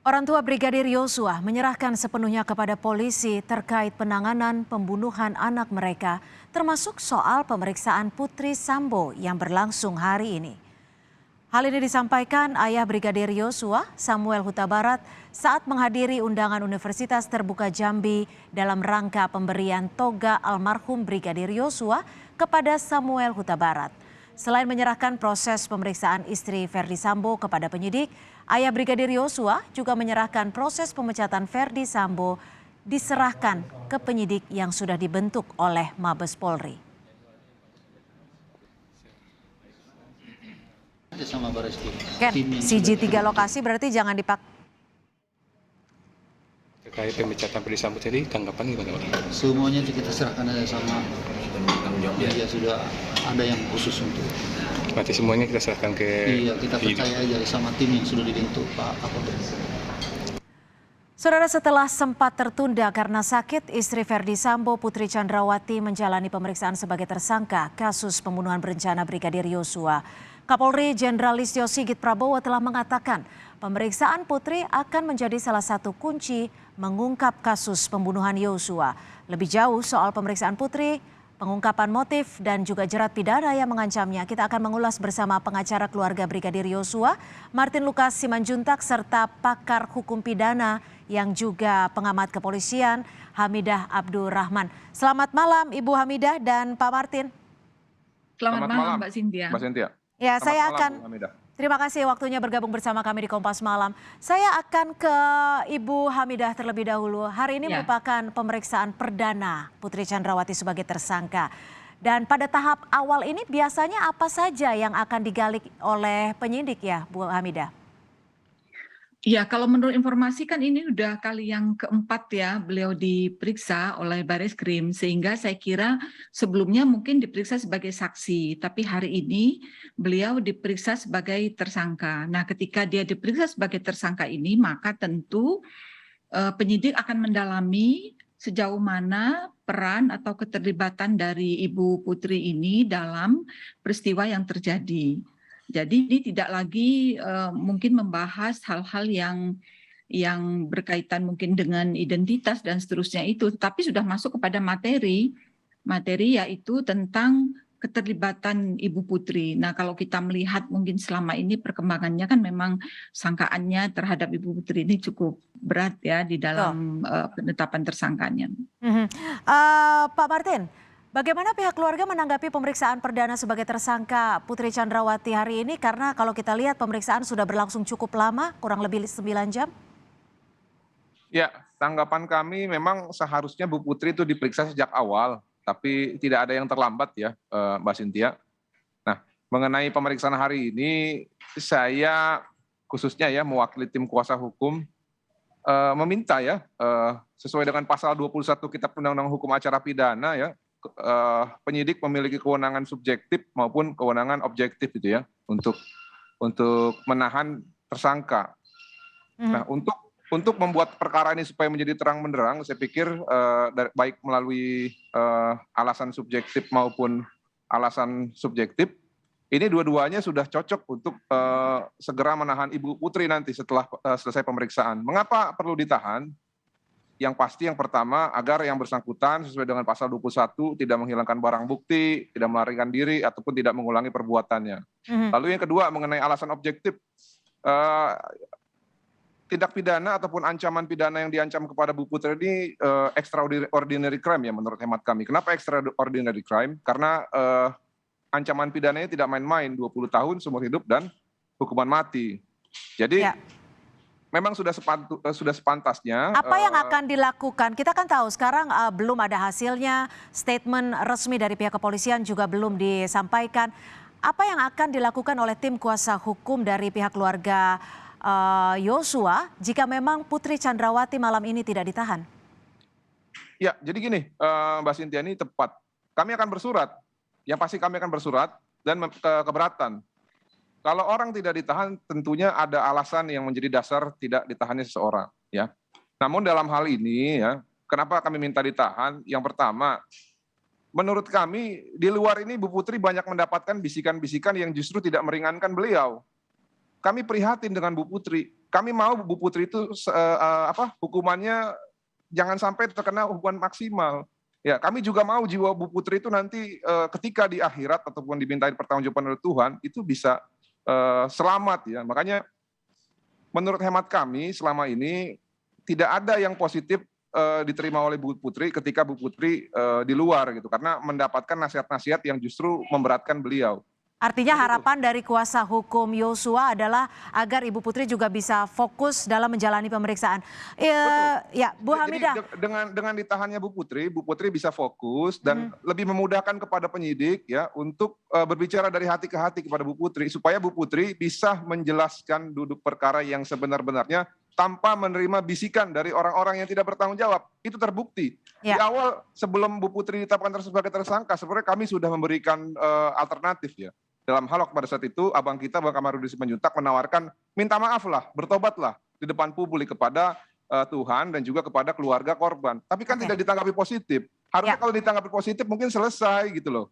Orang tua Brigadir Yosua menyerahkan sepenuhnya kepada polisi terkait penanganan pembunuhan anak mereka, termasuk soal pemeriksaan Putri Sambo yang berlangsung hari ini. Hal ini disampaikan ayah Brigadir Yosua, Samuel Huta Barat, saat menghadiri undangan Universitas Terbuka Jambi dalam rangka pemberian toga almarhum Brigadir Yosua kepada Samuel Huta Barat. Selain menyerahkan proses pemeriksaan istri Verdi Sambo kepada penyidik, ayah Brigadir Yosua juga menyerahkan proses pemecatan Verdi Sambo diserahkan ke penyidik yang sudah dibentuk oleh Mabes Polri. Ken, CG3 lokasi berarti jangan dipakai. Terkait pemecatan Verdi Sambo tadi, tanggapan gimana Pak? Semuanya kita serahkan aja sama ya, sudah ada yang khusus untuk. Berarti semuanya kita serahkan ke. Iya, kita percaya aja sama tim yang sudah dibentuk Pak Kapolres. Saudara, setelah sempat tertunda karena sakit, istri Verdi Sambo, Putri Chandrawati menjalani pemeriksaan sebagai tersangka kasus pembunuhan berencana Brigadir Yosua. Kapolri Jenderal Listio Sigit Prabowo telah mengatakan pemeriksaan Putri akan menjadi salah satu kunci mengungkap kasus pembunuhan Yosua. Lebih jauh soal pemeriksaan Putri, pengungkapan motif dan juga jerat pidana yang mengancamnya. Kita akan mengulas bersama pengacara keluarga Brigadir Yosua, Martin Lukas Simanjuntak, serta pakar hukum pidana yang juga pengamat kepolisian, Hamidah Abdurrahman. Selamat malam Ibu Hamidah dan Pak Martin. Selamat malam Mbak Cynthia. Mbak Cynthia. Ya, Selamat saya malam, akan. Bu Hamidah. Terima kasih waktunya bergabung bersama kami di Kompas Malam. Saya akan ke Ibu Hamidah terlebih dahulu. Hari ini merupakan pemeriksaan perdana Putri Chandrawati sebagai tersangka. Dan pada tahap awal ini biasanya apa saja yang akan digali oleh penyidik ya Bu Hamidah? Ya, kalau menurut informasi kan ini udah kali yang keempat ya beliau diperiksa oleh Bareskrim, sehingga saya kira sebelumnya mungkin diperiksa sebagai saksi, tapi hari ini beliau diperiksa sebagai tersangka. Nah, ketika dia diperiksa sebagai tersangka ini, maka tentu penyidik akan mendalami sejauh mana peran atau keterlibatan dari Ibu Putri ini dalam peristiwa yang terjadi. Jadi ini tidak lagi mungkin membahas hal-hal yang berkaitan mungkin dengan identitas dan seterusnya itu, tetapi sudah masuk kepada materi yaitu tentang keterlibatan Ibu Putri. Nah, kalau kita melihat mungkin selama ini perkembangannya kan memang sangkaannya terhadap Ibu Putri ini cukup berat ya di dalam penetapan tersangkanya. Pak Martin, bagaimana pihak keluarga menanggapi pemeriksaan perdana sebagai tersangka Putri Chandrawati hari ini? Karena kalau kita lihat pemeriksaan sudah berlangsung cukup lama, kurang lebih 9 jam. Ya, tanggapan kami memang seharusnya Bu Putri itu diperiksa sejak awal, tapi tidak ada yang terlambat ya Mbak Cynthia. Nah, mengenai pemeriksaan hari ini, saya khususnya ya mewakili tim kuasa hukum meminta ya sesuai dengan pasal 21 Kitab Undang-Undang Hukum Acara Pidana ya, penyidik memiliki kewenangan subjektif maupun kewenangan objektif gitu ya untuk menahan tersangka. Nah, untuk membuat perkara ini supaya menjadi terang benderang, saya pikir baik melalui alasan subjektif maupun alasan subjektif, ini dua-duanya sudah cocok untuk segera menahan Ibu Putri nanti setelah selesai pemeriksaan. Mengapa perlu ditahan? Yang pasti yang pertama agar yang bersangkutan sesuai dengan pasal 21 tidak menghilangkan barang bukti, tidak melarikan diri ataupun tidak mengulangi perbuatannya. Lalu yang kedua mengenai alasan objektif, tindak pidana ataupun ancaman pidana yang diancam kepada Bu Putri ini extraordinary crime ya menurut hemat kami. Kenapa extraordinary crime? Karena ancaman pidananya tidak main-main, 20 tahun seumur hidup dan hukuman mati. Jadi memang sudah sepantasnya. Apa yang akan dilakukan? Kita kan tahu sekarang belum ada hasilnya, statement resmi dari pihak kepolisian juga belum disampaikan. Apa yang akan dilakukan oleh tim kuasa hukum dari pihak keluarga Yosua jika memang Putri Chandrawati malam ini tidak ditahan? Ya, jadi gini, Mbak Cynthia, ini tepat. Kami akan bersurat, yang pasti kami akan bersurat dan keberatan. Kalau orang tidak ditahan, tentunya ada alasan yang menjadi dasar tidak ditahannya seseorang. Ya. Namun dalam hal ini, ya, kenapa kami minta ditahan? Yang pertama, menurut kami di luar ini Bu Putri banyak mendapatkan bisikan-bisikan yang justru tidak meringankan beliau. kami prihatin dengan Bu Putri. Kami mau Bu Putri itu hukumannya jangan sampai terkena hukuman maksimal. Ya, kami juga mau jiwa Bu Putri itu nanti ketika di akhirat ataupun dimintai pertanggungjawaban oleh Tuhan itu bisa selamat ya. Makanya menurut hemat kami selama ini tidak ada yang positif diterima oleh Bu Putri ketika Bu Putri di luar gitu, karena mendapatkan nasihat-nasihat yang justru memberatkan beliau. Artinya harapan dari kuasa hukum Yosua adalah agar Ibu Putri juga bisa fokus dalam menjalani pemeriksaan. Ya, Bu Hamidah. Jadi dengan ditahannya Bu Putri bisa fokus dan lebih memudahkan kepada penyidik ya untuk berbicara dari hati ke hati kepada Bu Putri supaya Bu Putri bisa menjelaskan duduk perkara yang sebenar-benarnya tanpa menerima bisikan dari orang-orang yang tidak bertanggung jawab. Itu terbukti. Ya. Di awal sebelum Bu Putri ditetapkan sebagai tersangka, sebenarnya kami sudah memberikan alternatif ya. Dalam hal pada saat itu, abang Kamarudin Simanjuntak menawarkan minta maaf lah, bertobatlah di depan publik kepada Tuhan dan juga kepada keluarga korban. Tapi kan tidak ditanggapi positif. Harusnya kalau ditanggapi positif mungkin selesai gitu loh.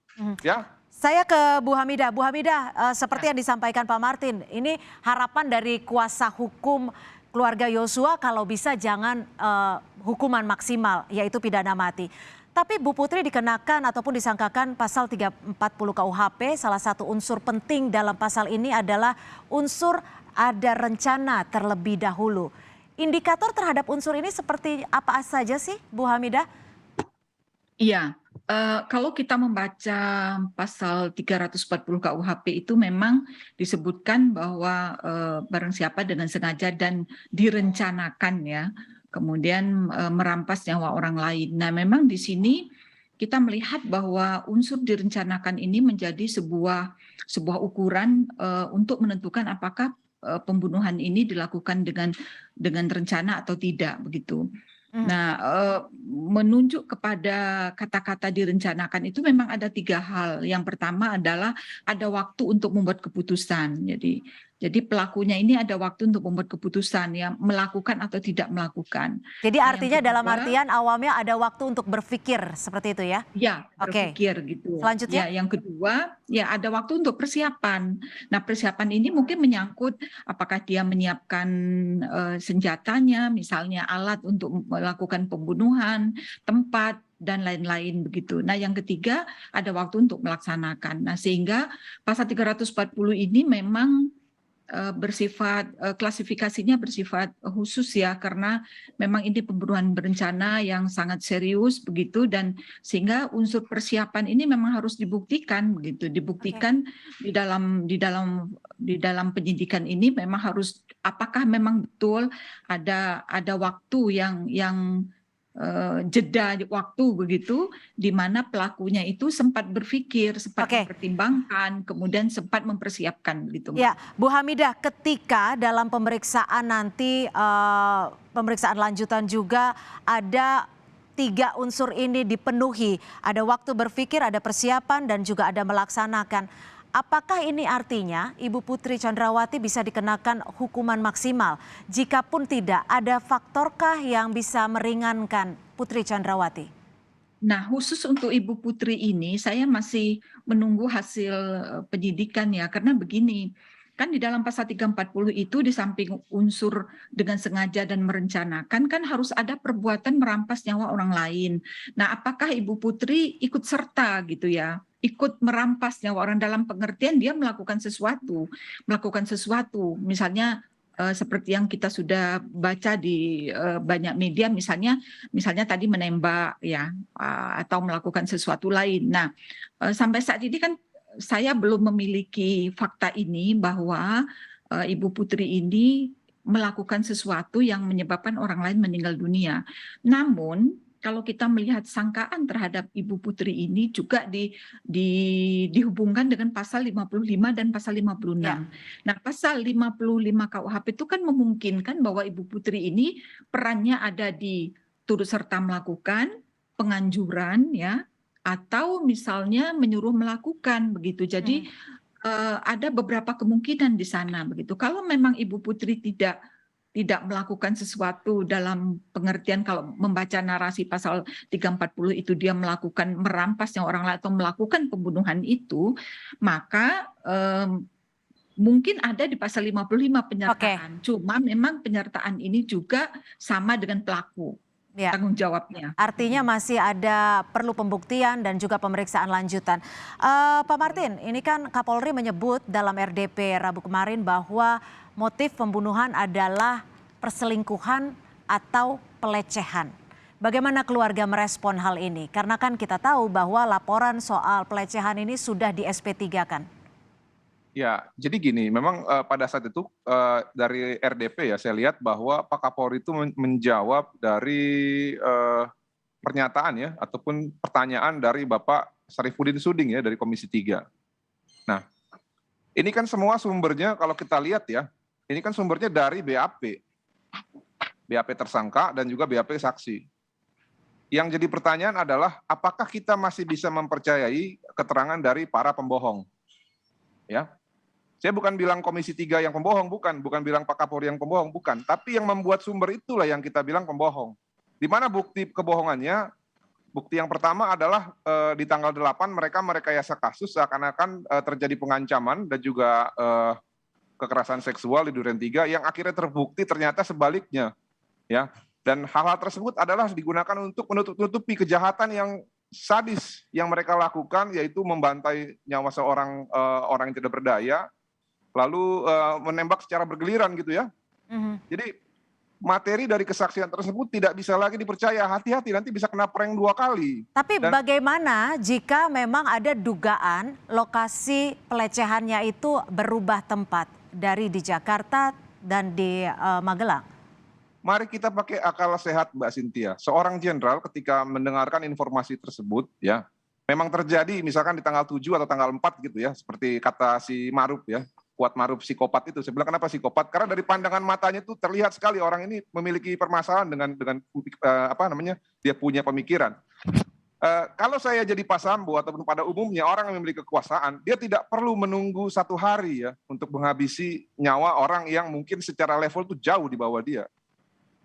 Ya. Saya ke Bu Hamidah. Bu Hamidah, seperti yang disampaikan Pak Martin, ini harapan dari kuasa hukum keluarga Yosua kalau bisa jangan hukuman maksimal, yaitu pidana mati. Tapi Bu Putri dikenakan ataupun disangkakan pasal 340 KUHP, salah satu unsur penting dalam pasal ini adalah unsur ada rencana terlebih dahulu. Indikator terhadap unsur ini seperti apa saja sih, Bu Hamidah? Iya, kalau kita membaca pasal 340 KUHP itu memang disebutkan bahwa barang siapa dengan sengaja dan direncanakan ya, kemudian merampas nyawa orang lain. Nah, memang di sini kita melihat bahwa unsur direncanakan ini menjadi sebuah ukuran untuk menentukan apakah pembunuhan ini dilakukan dengan rencana atau tidak begitu. Nah, menunjuk kepada kata-kata direncanakan itu memang ada 3 hal. Yang pertama adalah ada waktu untuk membuat keputusan. Jadi pelakunya ini ada waktu untuk membuat keputusan, ya melakukan atau tidak melakukan. Jadi artinya dalam artian awamnya ada waktu untuk berpikir seperti itu ya? Ya, berpikir gitu. Selanjutnya? Ya, yang kedua, ya ada waktu untuk persiapan. Nah, persiapan ini mungkin menyangkut apakah dia menyiapkan senjatanya, misalnya alat untuk melakukan pembunuhan, tempat, dan lain-lain begitu. Nah, yang ketiga ada waktu untuk melaksanakan. Nah, sehingga pasal 340 ini memang klasifikasinya bersifat khusus ya, karena memang ini pembunuhan berencana yang sangat serius begitu, dan sehingga unsur persiapan ini memang harus dibuktikan begitu, dibuktikan di dalam penyidikan ini memang harus apakah memang betul ada waktu yang jeda waktu begitu di mana pelakunya itu sempat berpikir, sempat mempertimbangkan, kemudian sempat mempersiapkan gitu. Ya, Bu Hamidah, ketika dalam pemeriksaan nanti pemeriksaan lanjutan juga ada 3 unsur ini dipenuhi, ada waktu berpikir, ada persiapan dan juga ada melaksanakan. Apakah ini artinya Ibu Putri Chandrawati bisa dikenakan hukuman maksimal? Jikapun tidak, ada faktorkah yang bisa meringankan Putri Chandrawati? Nah, khusus untuk Ibu Putri ini saya masih menunggu hasil penyidikan ya, karena begini, kan di dalam pasal 340 itu di samping unsur dengan sengaja dan merencanakan kan harus ada perbuatan merampas nyawa orang lain. Nah, apakah Ibu Putri ikut serta gitu ya? Ikut merampas nyawa orang dalam pengertian dia melakukan sesuatu, misalnya seperti yang kita sudah baca di banyak media, misalnya tadi menembak ya, atau melakukan sesuatu lain. Nah, sampai saat ini kan saya belum memiliki fakta ini bahwa Ibu Putri ini melakukan sesuatu yang menyebabkan orang lain meninggal dunia. Namun kalau kita melihat sangkaan terhadap Ibu Putri ini juga dihubungkan dengan pasal 55 dan pasal 56. Ya. Nah, pasal 55 KUHP itu kan memungkinkan bahwa Ibu Putri ini perannya ada di turut serta melakukan, penganjuran ya, atau misalnya menyuruh melakukan begitu. Jadi ada beberapa kemungkinan di sana begitu. Kalau memang Ibu Putri tidak melakukan sesuatu dalam pengertian kalau membaca narasi pasal 340 itu dia melakukan merampasnya orang lain atau melakukan pembunuhan itu, maka Mungkin ada di pasal 55 penyertaan. Cuma memang penyertaan ini juga sama dengan pelaku. Ya. Tanggung jawabnya. Artinya masih ada perlu pembuktian dan juga pemeriksaan lanjutan. Pak Martin, ini kan Kapolri menyebut dalam RDP Rabu kemarin bahwa motif pembunuhan adalah perselingkuhan atau pelecehan. Bagaimana keluarga merespon hal ini? Karena kan kita tahu bahwa laporan soal pelecehan ini sudah di SP3-kan. Ya, jadi gini, memang pada saat itu dari RDP ya saya lihat bahwa Pak Kapolri itu menjawab dari pernyataan ya ataupun pertanyaan dari Bapak Syarifudin Suding ya dari Komisi 3. Nah, ini kan semua sumbernya kalau kita lihat ya, ini kan sumbernya dari BAP. BAP tersangka dan juga BAP saksi. Yang jadi pertanyaan adalah apakah kita masih bisa mempercayai keterangan dari para pembohong? Ya. Saya bukan bilang Komisi 3 yang pembohong, bukan bilang Pak Kapolri yang pembohong, bukan. Tapi yang membuat sumber itulah yang kita bilang pembohong. Di mana bukti kebohongannya? Bukti yang pertama adalah di tanggal 8 mereka merekayasa kasus seakan-akan terjadi pengancaman dan juga kekerasan seksual di Duren 3 yang akhirnya terbukti ternyata sebaliknya. Ya. Dan hal-hal tersebut adalah digunakan untuk menutup-nutupi kejahatan yang sadis yang mereka lakukan, yaitu membantai nyawa seorang orang yang tidak berdaya, lalu menembak secara bergiliran gitu ya. Jadi materi dari kesaksian tersebut tidak bisa lagi dipercaya. Hati-hati nanti bisa kena prank 2 kali. Tapi bagaimana jika memang ada dugaan lokasi pelecehannya itu berubah tempat dari di Jakarta dan di Magelang? Mari kita pakai akal sehat Mbak Cynthia. Seorang jenderal ketika mendengarkan informasi tersebut ya, memang terjadi misalkan di tanggal 7 atau tanggal 4 gitu ya, seperti kata si Maruf ya. Kuat Maruf psikopat itu. Saya bilang kenapa psikopat? Karena dari pandangan matanya itu terlihat sekali orang ini memiliki permasalahan dengan dia punya pemikiran. Kalau saya jadi Pak Sambo ataupun pada umumnya orang yang memiliki kekuasaan, dia tidak perlu menunggu 1 hari ya untuk menghabisi nyawa orang yang mungkin secara level itu jauh di bawah dia.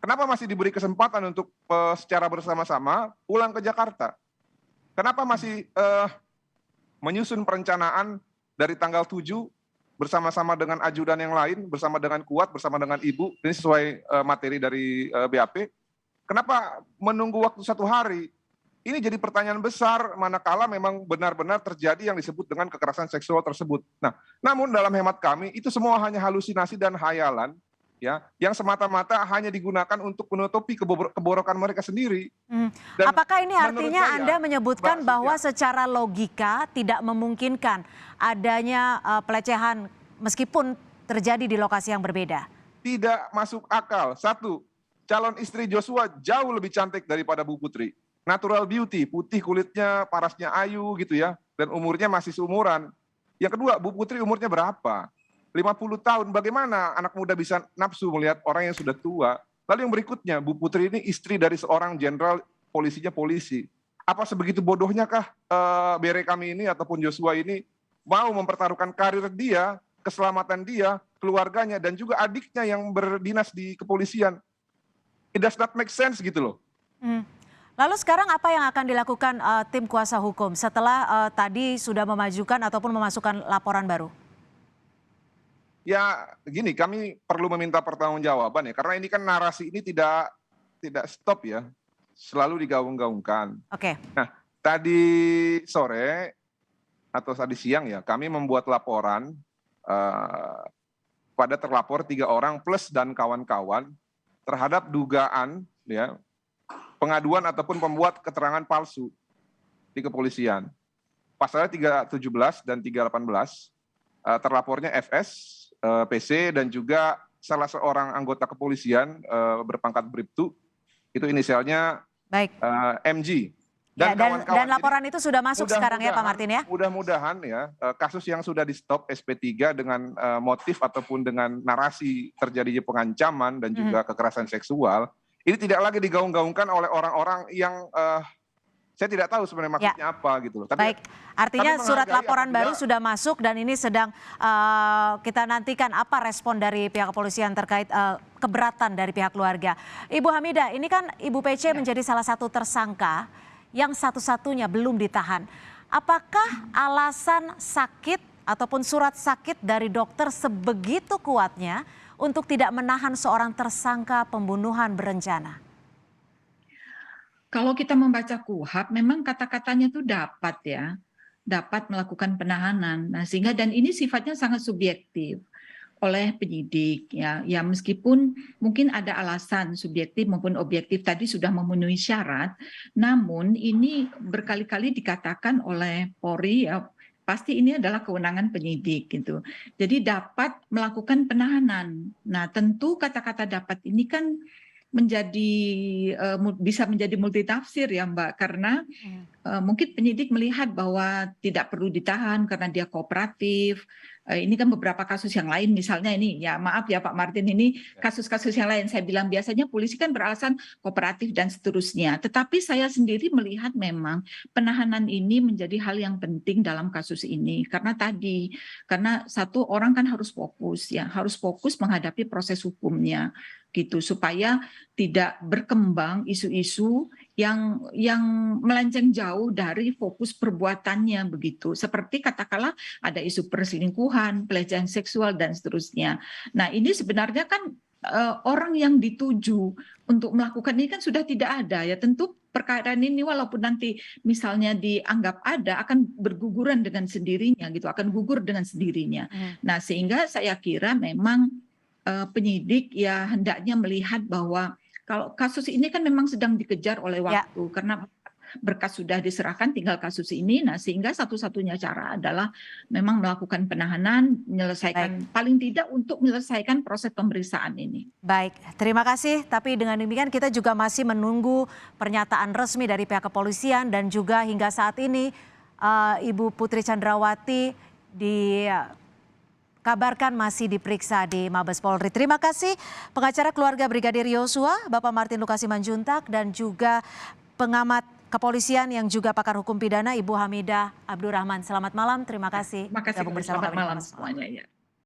Kenapa masih diberi kesempatan untuk secara bersama-sama pulang ke Jakarta? Kenapa masih menyusun perencanaan dari tanggal 7 bersama-sama dengan ajudan yang lain, bersama dengan Kuat, bersama dengan Ibu, ini sesuai materi dari BAP. Kenapa menunggu waktu 1 hari? Ini jadi pertanyaan besar manakala memang benar-benar terjadi yang disebut dengan kekerasan seksual tersebut. Nah, namun dalam hemat kami itu semua hanya halusinasi dan hayalan ya, yang semata-mata hanya digunakan untuk menutupi keborokan mereka sendiri. Dan apakah ini artinya saya, Anda menyebutkan bahwa ya, secara logika tidak memungkinkan adanya pelecehan meskipun terjadi di lokasi yang berbeda? Tidak masuk akal. 1, calon istri Joshua jauh lebih cantik daripada Bu Putri. Natural beauty, putih kulitnya, parasnya ayu gitu ya, dan umurnya masih seumuran. Yang kedua, Bu Putri umurnya berapa? 50 tahun, bagaimana anak muda bisa nafsu melihat orang yang sudah tua? Lalu yang berikutnya, Bu Putri ini istri dari seorang jenderal, polisinya polisi. Apa sebegitu bodohnya kah bere kami ini ataupun Joshua ini mau mempertaruhkan karir dia, keselamatan dia, keluarganya, dan juga adiknya yang berdinas di kepolisian? It does not make sense gitu loh. Lalu sekarang apa yang akan dilakukan tim kuasa hukum setelah tadi sudah memajukan ataupun memasukkan laporan baru? Ya gini, kami perlu meminta pertanggungjawaban ya, karena ini kan narasi ini tidak stop ya, selalu digaung-gaungkan. Oke. Nah, tadi sore atau tadi siang ya, kami membuat laporan pada terlapor 3 orang plus dan kawan-kawan terhadap dugaan ya pengaduan ataupun pembuat keterangan palsu di kepolisian. Pasalnya 317 dan 318, terlapornya FS, PC, dan juga salah seorang anggota kepolisian berpangkat Bribtu, itu inisialnya MG. Dan laporan itu sudah masuk sekarang ya Pak Martin ya? Mudah-mudahan ya, kasus yang sudah di stop SP3 dengan motif ataupun dengan narasi terjadinya pengancaman dan juga kekerasan seksual, ini tidak lagi digaung-gaungkan oleh orang-orang yang saya tidak tahu sebenarnya maksudnya apa gitu loh. Tapi, baik, artinya surat laporan baru sudah masuk dan ini sedang kita nantikan apa respon dari pihak kepolisian terkait keberatan dari pihak keluarga. Ibu Hamidah, ini kan Ibu PC menjadi salah satu tersangka yang satu-satunya belum ditahan. Apakah alasan sakit ataupun surat sakit dari dokter sebegitu kuatnya untuk tidak menahan seorang tersangka pembunuhan berencana? Kalau kita membaca KUHP, memang kata-katanya itu dapat melakukan penahanan. Nah, sehingga dan ini sifatnya sangat subjektif oleh penyidik ya. Ya meskipun mungkin ada alasan subjektif maupun objektif tadi sudah memenuhi syarat, namun ini berkali-kali dikatakan oleh Polri ya pasti ini adalah kewenangan penyidik gitu. Jadi dapat melakukan penahanan. Nah, tentu kata-kata dapat ini kan bisa menjadi multitafsir ya Mbak, karena mungkin penyidik melihat bahwa tidak perlu ditahan karena dia kooperatif. Ini kan beberapa kasus yang lain, misalnya ini ya maaf ya Pak Martin, ini kasus-kasus yang lain saya bilang biasanya polisi kan beralasan kooperatif dan seterusnya. Tetapi saya sendiri melihat memang penahanan ini menjadi hal yang penting dalam kasus ini karena satu orang kan harus fokus menghadapi proses hukumnya gitu supaya tidak berkembang isu-isu yang melenceng jauh dari fokus perbuatannya begitu. Seperti katakanlah ada isu perselingkuhan, pelecehan seksual dan seterusnya. Nah, ini sebenarnya kan orang yang dituju untuk melakukan ini kan sudah tidak ada ya. Tentu perkara ini walaupun nanti misalnya dianggap ada akan berguguran dengan sendirinya gitu, akan gugur dengan sendirinya. Nah, sehingga saya kira memang penyidik ya hendaknya melihat bahwa kalau kasus ini kan memang sedang dikejar oleh waktu karena berkas sudah diserahkan tinggal kasus ini. Nah, sehingga satu-satunya cara adalah memang melakukan penahanan, menyelesaikan paling tidak untuk menyelesaikan proses pemeriksaan ini. Baik, terima kasih. Tapi dengan demikian kita juga masih menunggu pernyataan resmi dari pihak kepolisian dan juga hingga saat ini Ibu Putri Chandrawati dikabarkan masih diperiksa di Mabes Polri. Terima kasih pengacara keluarga Brigadir Yosua, Bapak Martin Lukasi Manjuntak, dan juga pengamat kepolisian yang juga pakar hukum pidana Ibu Hamidah Abdurrahman. Selamat malam, terima kasih. Terima kasih, selamat malam semuanya. Ya.